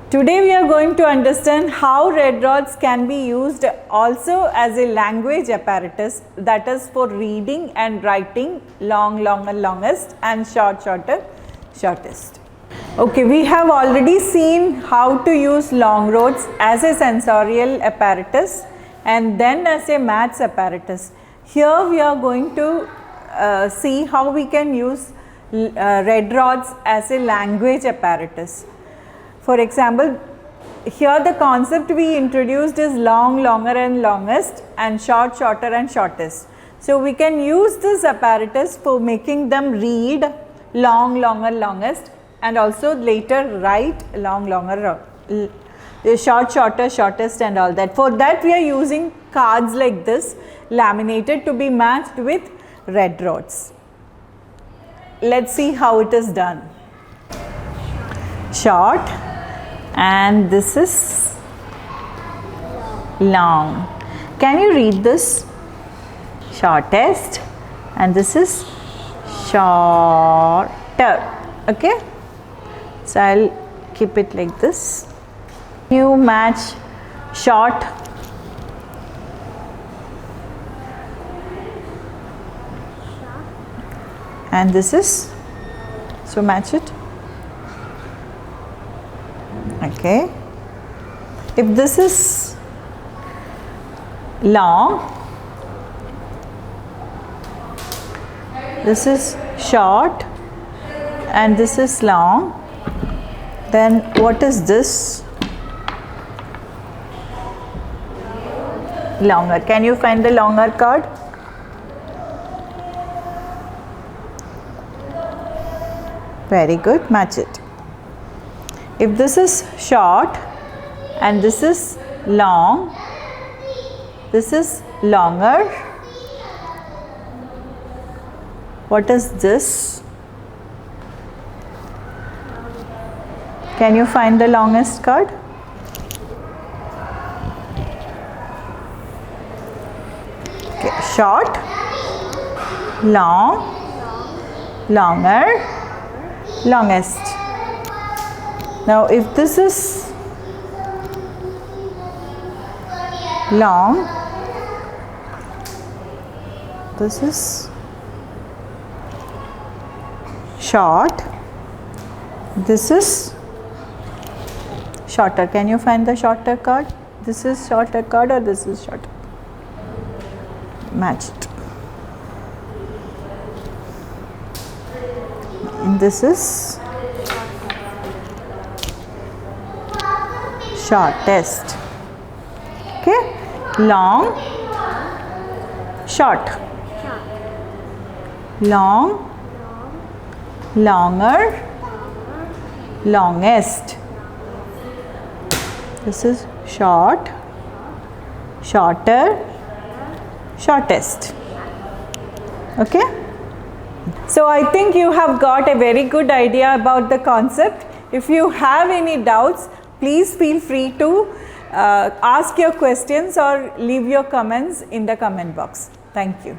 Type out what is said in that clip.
Today we are going to understand how red rods can be used also as a language apparatus, that is for reading and writing long, longer, longest and short, shorter, shortest. Okay, we have already seen how to use long rods as a sensorial apparatus and then as a maths apparatus. Here we are going to see how we can use red rods as a language apparatus. For example, here the concept we introduced is long, longer and longest and short, shorter and shortest. So we can use this apparatus for making them read long, longer, longest and also later write long, longer, short, shorter, shortest and all that. For that we are using cards like this laminated to be matched with red rods. Let's see how it is done. Short. And this is long. Can you read this? Shortest, and this is shorter. Okay, so I'll keep it like this. You match short and this is, so match it. Okay, if this is long, this is short and this is long, then what is this? Longer. Can you find the longer card? Very good, match it. If this is short and this is long, this is longer. What is this? Can you find the longest card? Okay, short, long, longer, longest. Now if this is long, this is short, this is shorter. Can you find the shorter card? This is shorter card or this is shorter? Match it. And this is shortest. Okay, long, short, long, longer, longest. This is short, shorter, shortest. Okay, so I think you have got a very good idea about the concept. If you have any doubts, please feel free to ask your questions or leave your comments in the comment box. Thank you.